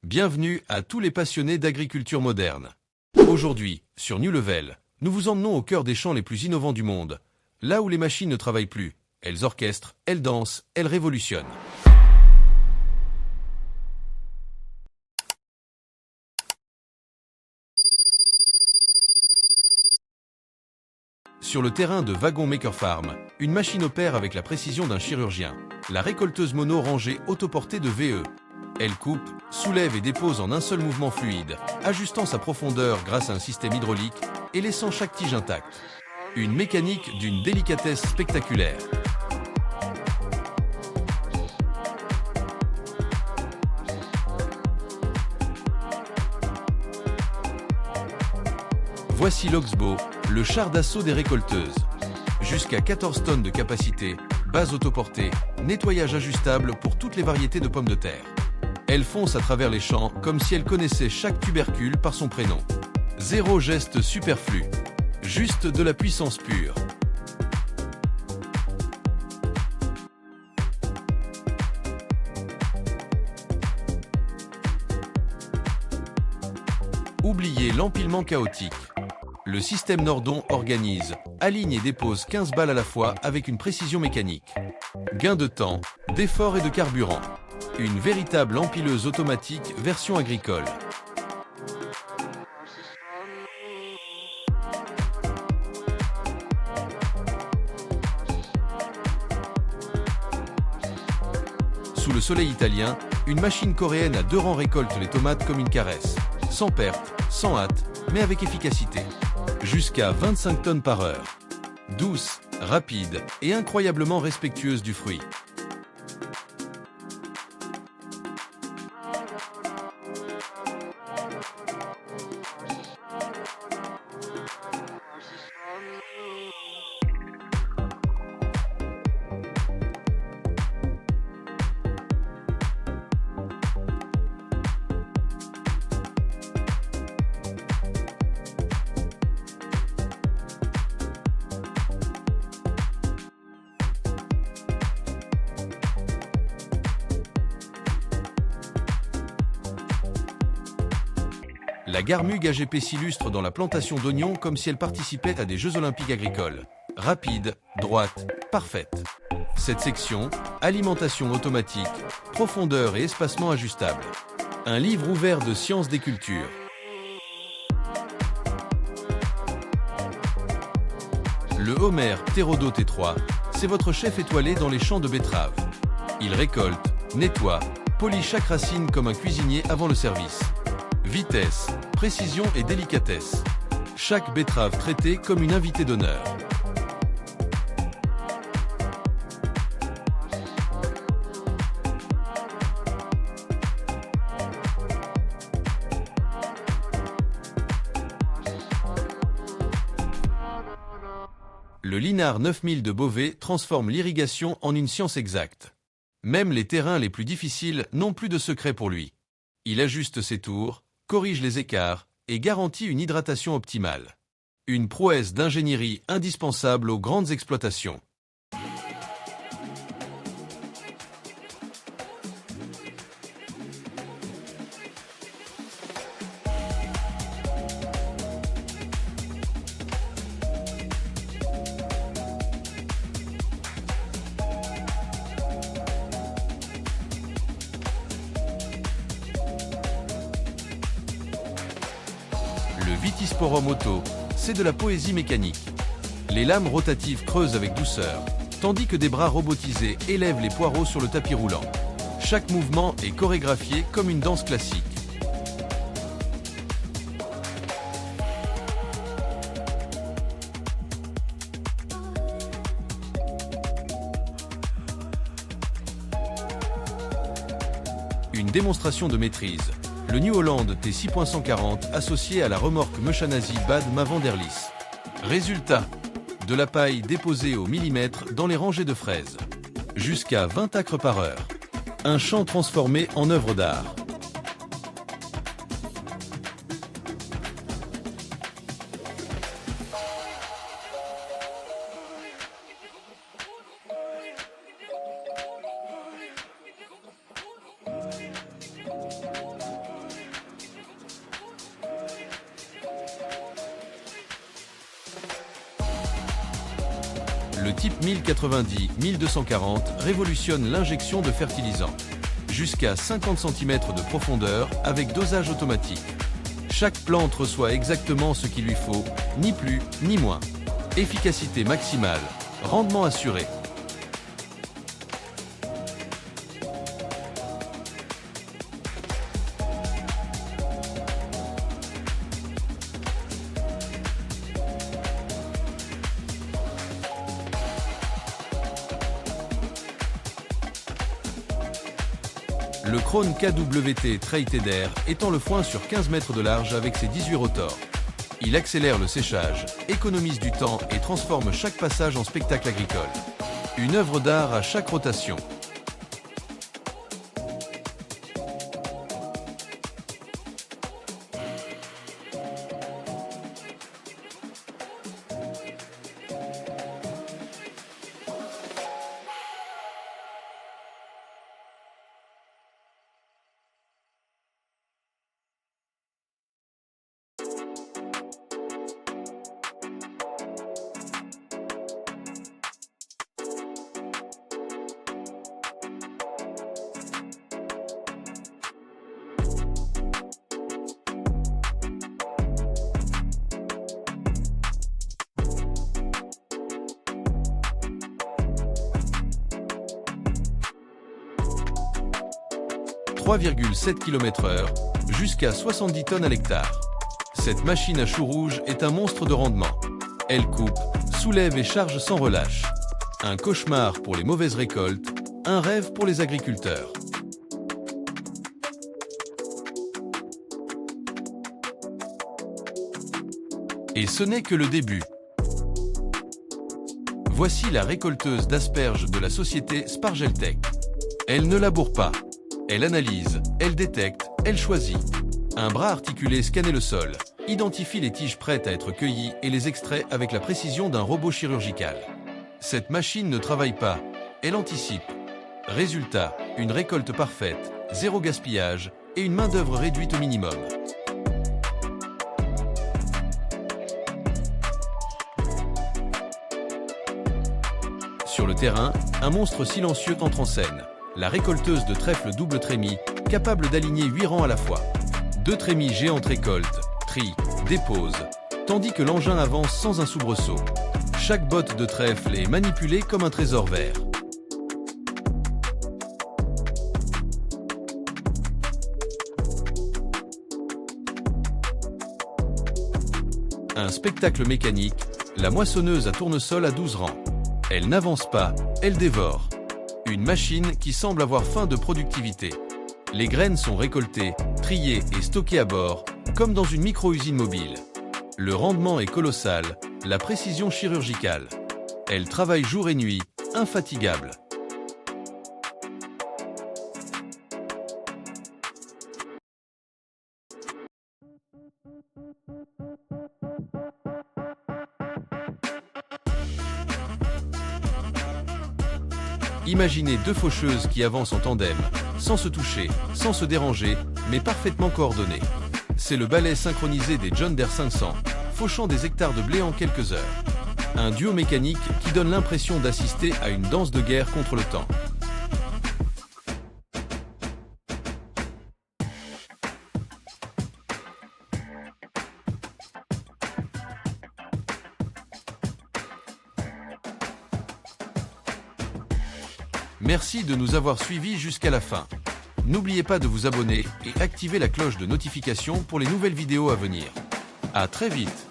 Bienvenue à tous les passionnés d'agriculture moderne. Aujourd'hui, sur New Level, nous vous emmenons au cœur des champs les plus innovants du monde, là où les machines ne travaillent plus. Elles orchestrent, elles dansent, elles révolutionnent. Sur le terrain de Wagon Maker Farm, une machine opère avec la précision d'un chirurgien. La récolteuse mono rangée autoportée de VE. Elle coupe, soulève et dépose en un seul mouvement fluide, ajustant sa profondeur grâce à un système hydraulique et laissant chaque tige intacte. Une mécanique d'une délicatesse spectaculaire. Voici l'Oxbow, le char d'assaut des récolteuses. Jusqu'à 14 tonnes de capacité, base autoportée, nettoyage ajustable pour toutes les variétés de pommes de terre. Elle fonce à travers les champs comme si elle connaissait chaque tubercule par son prénom. Zéro geste superflu, juste de la puissance pure. Oubliez l'empilement chaotique. Le système Nordon organise, aligne et dépose 15 balles à la fois avec une précision mécanique. Gain de temps, d'effort et de carburant. Une véritable empileuse automatique version agricole. Sous le soleil italien, une machine coréenne à 2 rangs récolte les tomates comme une caresse. Sans perte, sans hâte, mais avec efficacité. Jusqu'à 25 tonnes par heure. Douce, rapide et incroyablement respectueuse du fruit. La Garmug AGP s'illustre dans la plantation d'oignons comme si elle participait à des Jeux Olympiques agricoles. Rapide, droite, parfaite. Cette section, alimentation automatique, profondeur et espacement ajustable. Un livre ouvert de sciences des cultures. Le Homer Pterodo T3, c'est votre chef étoilé dans les champs de betteraves. Il récolte, nettoie, polit chaque racine comme un cuisinier avant le service. Vitesse, précision et délicatesse. Chaque betterave traitée comme une invitée d'honneur. Le Linar 9000 de Beauvais transforme l'irrigation en une science exacte. Même les terrains les plus difficiles n'ont plus de secret pour lui. Il ajuste ses tours, corrige les écarts et garantit une hydratation optimale. Une prouesse d'ingénierie indispensable aux grandes exploitations. Le Vitisporum Auto, c'est de la poésie mécanique. Les lames rotatives creusent avec douceur, tandis que des bras robotisés élèvent les poireaux sur le tapis roulant. Chaque mouvement est chorégraphié comme une danse classique. Une démonstration de maîtrise. Le New Holland T6.140 associé à la remorque Mechanasi Bad Mavanderlis. Résultat, de la paille déposée au millimètre dans les rangées de fraises. Jusqu'à 20 acres par heure. Un champ transformé en œuvre d'art. Le type 1090-1240 révolutionne l'injection de fertilisants. Jusqu'à 50 cm de profondeur avec dosage automatique. Chaque plante reçoit exactement ce qu'il lui faut, ni plus ni moins. Efficacité maximale, rendement assuré. Le Krone KWT Trait Teder étend le foin sur 15 mètres de large avec ses 18 rotors. Il accélère le séchage, économise du temps et transforme chaque passage en spectacle agricole. Une œuvre d'art à chaque rotation. « 3,7 km/h, jusqu'à 70 tonnes à l'hectare. Cette machine à chou rouge est un monstre de rendement. Elle coupe, soulève et charge sans relâche. Un cauchemar pour les mauvaises récoltes, un rêve pour les agriculteurs. Et ce n'est que le début. Voici la récolteuse d'asperges de la société Spargeltech. Elle ne laboure pas. Elle analyse, elle détecte, elle choisit. Un bras articulé scanne le sol, identifie les tiges prêtes à être cueillies et les extrait avec la précision d'un robot chirurgical. Cette machine ne travaille pas, elle anticipe. Résultat, une récolte parfaite, zéro gaspillage et une main-d'œuvre réduite au minimum. Sur le terrain, un monstre silencieux entre en scène. La récolteuse de trèfle double trémie, capable d'aligner 8 rangs à la fois. 2 trémies géantes récoltent, trient, déposent, tandis que l'engin avance sans un soubresaut. Chaque botte de trèfle est manipulée comme un trésor vert. Un spectacle mécanique, la moissonneuse à tournesol à 12 rangs. Elle n'avance pas, elle dévore. Une machine qui semble avoir faim de productivité. Les graines sont récoltées, triées et stockées à bord, comme dans une micro-usine mobile. Le rendement est colossal, la précision chirurgicale. Elle travaille jour et nuit, infatigable. Imaginez 2 faucheuses qui avancent en tandem, sans se toucher, sans se déranger, mais parfaitement coordonnées. C'est le balai synchronisé des John Deere 500, fauchant des hectares de blé en quelques heures. Un duo mécanique qui donne l'impression d'assister à une danse de guerre contre le temps. Merci de nous avoir suivis jusqu'à la fin. N'oubliez pas de vous abonner et activer la cloche de notification pour les nouvelles vidéos à venir. À très vite!